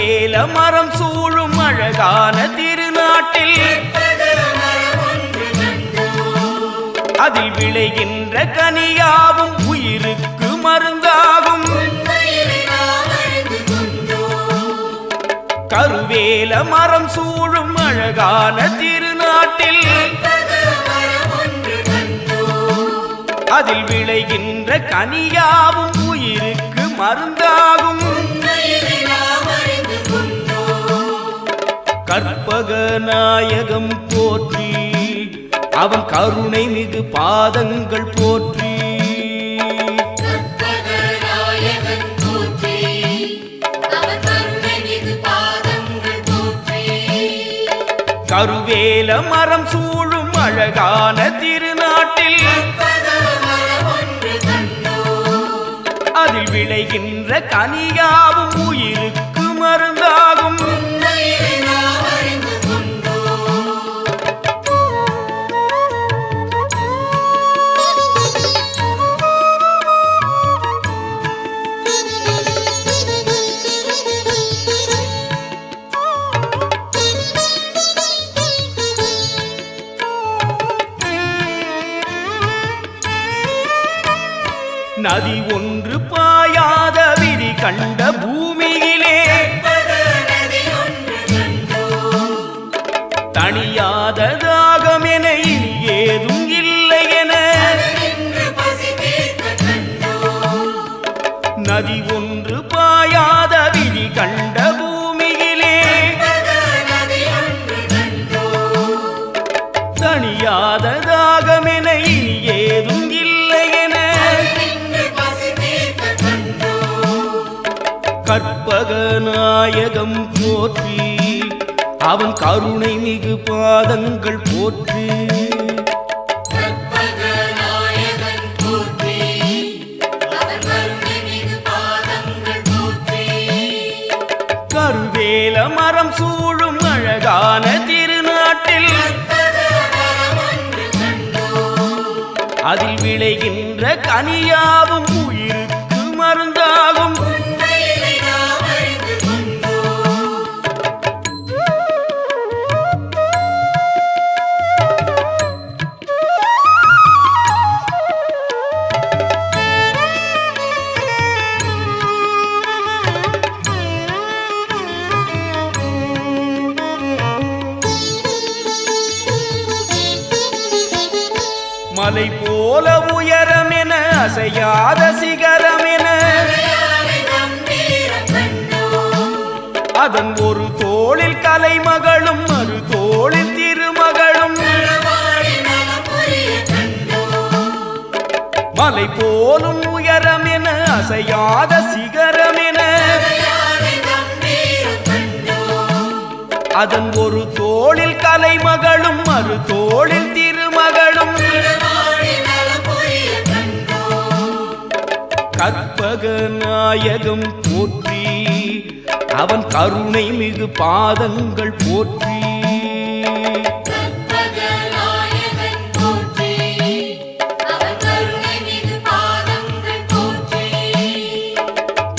கருவேல மரம் சூழும் அழகான திருநாட்டில் அதில் விளைகின்ற கனியாவும் உயிருக்கு மருந்தாகும். கருவேல மரம் சூழும் அழகான திருநாட்டில் அதில் விளைகின்ற கனியாவும் உயிருக்கு மருந்தாகும். கற்பக நாயகம் போற்றி அவன் கருணை மிகு பாதங்கள் போற்றி. கருவேல மரம் சூழும் அழகான திருநாட்டில் அதில் விளைகின்ற கனியாவும் உயிருக்கு மருந்தாகும். நதி ஒன்று பாயாத விதி கண்ட பூமியிலே தணியாத தாகம் என இனி ஏதும் இல்லை என நதி ஒன்று பாயாத விதி கண்ட பூமியிலே தணியாத தாகம் என இனி ஏதும் இல்லை என கற்பக நாயகம் போற்றி அவன் கருணை மிகு பாதங்கள் போற்றி. கருவேல மரம் சூழும் அழகான திருநாட்டில் அதில் விளைகின்ற கனியாவும் உயிருக்கு மருந்தாகும். மலை போல உயரம் என அசையாத சிகரம் என அதன் ஒரு தோளில் கலைமகளும் மறு தோளில் திருமகளும். மலை போலும் உயரம் என அசையாத சிகரம் என அதன் ஒரு தோளில் கலைமகளும் மறு தோளில் திருமகளும். கற்பக நாயகம் போற்றி அவன் கருணை மிகு பாதங்கள் போற்றி.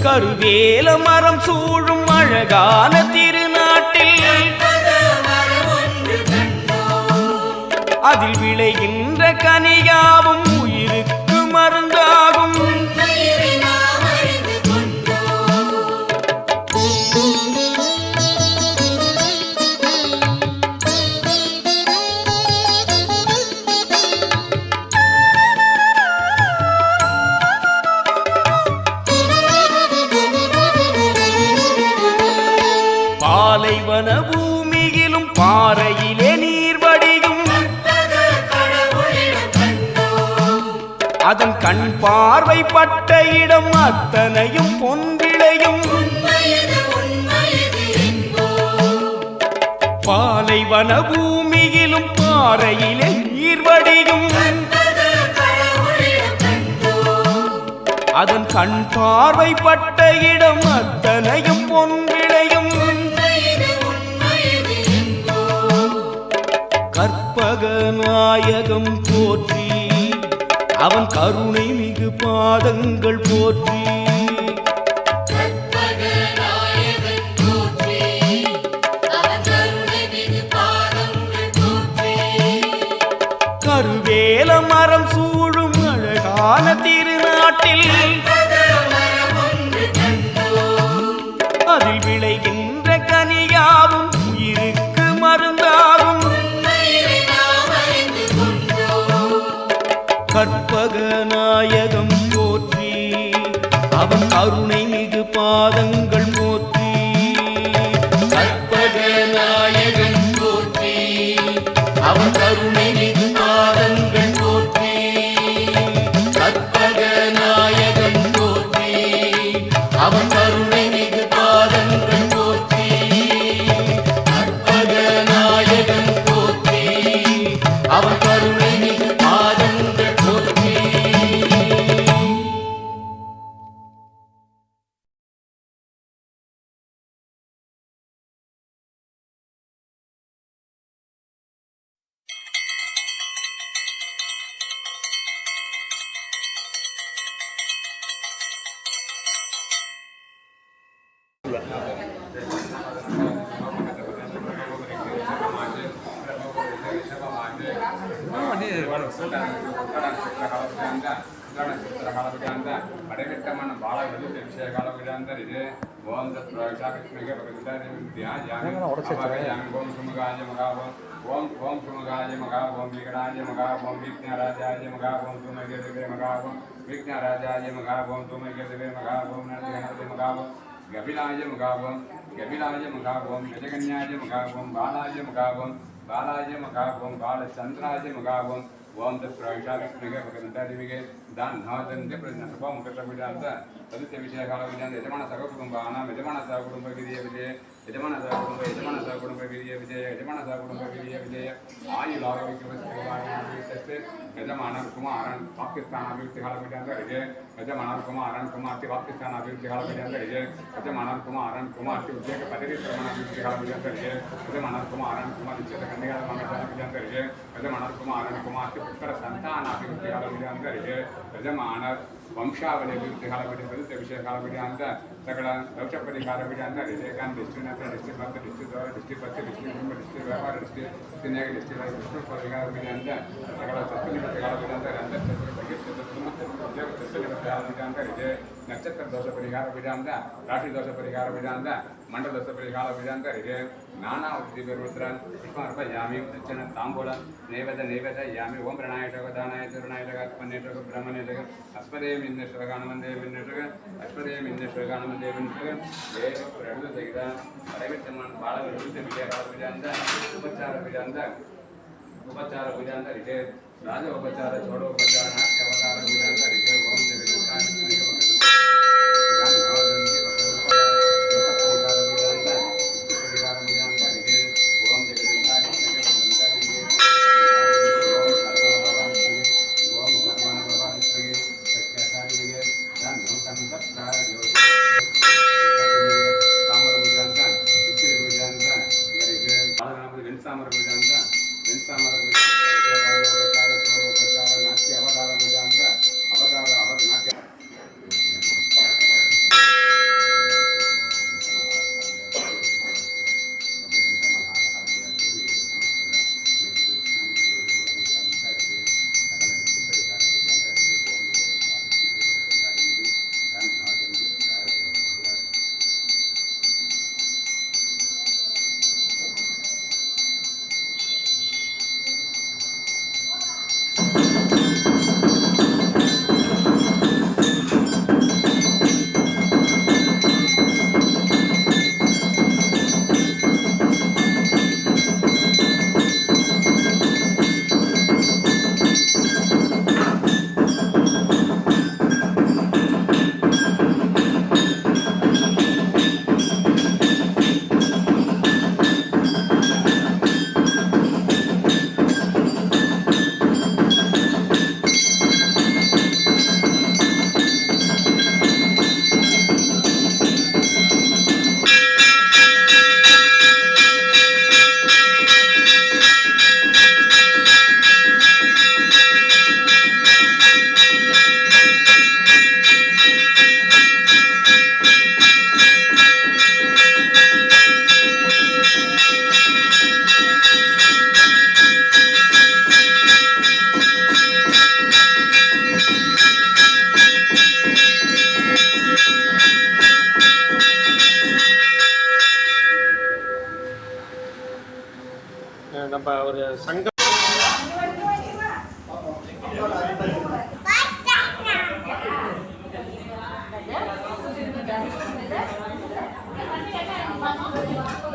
கருவேல மரம் சூழும் அழகான திருநாட்டில் அதில் விளைகின்ற கனியாவும் உயிருக்கு மருந்தாகும். பாலைவன பூமியிலும் பாறையிலே நீர் வடியும் அதன் கண் பார்வை பட்ட இடம் அத்தனையும் பொன்விளையும். பாலைவன பூமியிலும் பாறையிலே நீர் வடியும் அதன் கண் பார்வை பட்ட இடம் அத்தனையும் பொன்விளையும். கற்பக நாயகம் போற்றி அவன் கருணை மிகு பாதங்கள் போற்றி. வான திருநாட்டில் அதில் விளைகின்ற கனியாவும் உயிருக்கு மருந்தாகும். கற்பக நாயகம் போற்றி, அவன் கருணை மிகு பாதங்கள் போற்றி. கற்பக நாயகன் போற்றி, அவன் கருணை மிகு பாதங்கள் போற்றி. கற்பக நாயகன் போற்றி, அவன் கருணை மிகு பாதங்கள் போற்றி. கற்பக நாயகன் போற்றி, அவன் கருணை மிகு பாதங்கள் போற்றி. படைவிட்டமன் பாலகது விஷயகாலவிடாந்தரிது ஓம் தத்ராட்சாகிருஷ்ணிக ஓம் சுமுகாய மகாவோம் ஓம் சுமுகாய மகா ஓம் விகடாய மகா ஓம் விக்னராஜாய மகா ஓம் துமகேதவே மகா ஓம் விக்னராஜாய மகா ஓம் துமகேதவே மகா ஓம் நரசிம்ம மகா ஓம் கபிலாய மகா ஓம் கபிலாய மகா ஓம் கஜகன்யாய மகா ஓம் பாலாய மகா ஓம் பாலாய மகா ஓம் பாலச்சந்திராய மகா ஓம் ஓம் தத்ராட்சாகிருஷ்ணிக பகவந்தாதிவிகே தான் நாதந்தே பிரஜனசபா முகசபிடாந்த ததுத்த விஷயகாலவிடாந்த ಯಜಮಾನ ಸಹಕುಟುಂಬಾನಾಂ ಯಜಮಾನ ಸಹಕುಟುಂಬ ಗಿರಿಯ ವಿಜಯ ಯಜಮಾನ ಸಹಕುಟುಂಬ ಗಿರಿಯ ವಿಜಯ ಯಜಮಾನ ಸಹಕುಟುಂಬ ಗಿರಿಯ ವಿಜಯ ಆಯುಲಾಗವಿಕ್ರಮಸ್ಥೆ ಯಜಮಾನ ಕುಮಾರನ್ ಪಾಕಿಸ್ತಾನ ಅಭಿವೃದ್ಧಿ ಕಾಲವಿಡಾಂತ ವಿಜಯ ಯಜಮಾನ ಕುಮಾರನ್ ಕುಮಾರ್ತಿ ಪಾಕಿಸ್ತಾನ ಅಭಿವೃದ್ಧಿ ಕಾಲವಿಡಾಂತ ವಿಜಯ ಯಜಮಾನ ಕುಮಾರನ್ ಕುಮಾರ್ತಿ ಉದ್ಯೋಗ ಪದವಿ ಕ್ರಮಣ ಅಭಿವೃದ್ಧಿ ಕಾಲವಿಡಾಂತ ವಿಜಯ ಯಜಮಾನ ಕುಮಾರನ್ ಕುಮಾರ್ ನಿಶ್ಚಿತ ಕನ್ಯೆಗಳ ಕಾಲವಿಡಾಂತ ವಿಜಯ ಯಜಮಾನ ಕುಮಾರನ್ ಕುಮಾರ್ತಿ ಪುತ್ರ ಸಂತಾನ ಅಭಿವೃದ್ಧಿ ಕಾಲವಿಡಾಂತ ವಿಜಯ ಯಜಮಾನ ವಂಶಾವಳಿ ಅಭಿವೃದ್ಧಿ ಕಾಲವಿಡಾಂತ ವಿಷಯ ಕಾಲವಿಡಾಂತ ಸಕಲ ದೋಷ ಪರಿಹಾರ ವಿಡಾಂತ ರಿಜಯಕಾಂತ್ ಡಿಸ್ಟ್ರಿಕ್ಟ್ ಡಿಸ್ಟ್ರಿಕ್ಟ್ ಮತ್ತು ಡಿಸ್ಟ್ರಿಕ್ಟ್ ಡಿಸ್ಟ್ರಿಕ್ಟ್ ಪತ್ತು ಡಿಸ್ಟ್ರಿಕ್ಟ್ ಡಿಸ್ಟ್ರಿಕ್ಟ್ ವ್ಯಾಪಾರ ಡಿಸ್ಟ್ರಿಕ್ಟ್ ಡಿಸ್ಟ್ರಿಕ್ಟ್ ವಿಷ್ಣು ಪರಿಹಾರ ವಿಡಾಂತ ಸಕಲ ಸತ್ಯನಿಮಿತ್ತ ಕಾಲ ವಿಡಾಂತ ವಿಡಾಂತ ರಿಜಯ ನಕ್ಷತ್ರ ದೋಷ ಪರಿಹಾರ ವಿಡಾಂತ ರಾಶಿ ದೋಷ ಪರಿಹಾರ ವಿಡಾಂತ ಮಂಡಲ ದೋಷ ಪರಿಹಾರ ವಿಡಾಂತ ರಿಜಯ ನಾನಾ ದಿವ್ಯರುದ್ರನ್ ಪುಷ್ಪಾರ್ಪಯಾಮಿ ದಕ್ಷಿಣ ತಾಂಬೂಲ ನೈವೇದ್ಯ ಯಾಮಿ ಓಂ ಪ್ರಣಾಯಕ ದಾನಾಯ ರುಣಾಯಕ ಅತ್ಮನೇಟಕ ಬ್ರಹ್ಮನೇಟಕ ಅಸ್ಪದೇ ಮಿಂದೇಶ್ವರ ಗಾನಮಂದೇ ಮಿನ್ನಟಕ ಅಸ್ಪದೇ ಮಿಂದೇಶ್ವರ ಗಾನಮಂದೇ ಮಿನ್ನಟಕ ದೇವ ಎರಡು ತೆಗೆದ ಪರವಿತ್ತಮನ್ ಬಾಳ ವಿರುದ್ಧ ವಿಜಯ ವಿಜಾಂತ ಉಪಚಾರ ವಿಜಾಂತ ರಿಜೆ ರಾಜ ಉಪಚಾರ ಚೋಡ ಉಪಚಾರ ನಾಟ್ಯ ಅವತಾರ ವಿಜಾಂತ ರಿಜೆ ಓಂ ಅವತಾರ நம்ம ஒரு சங்கம் Thank you.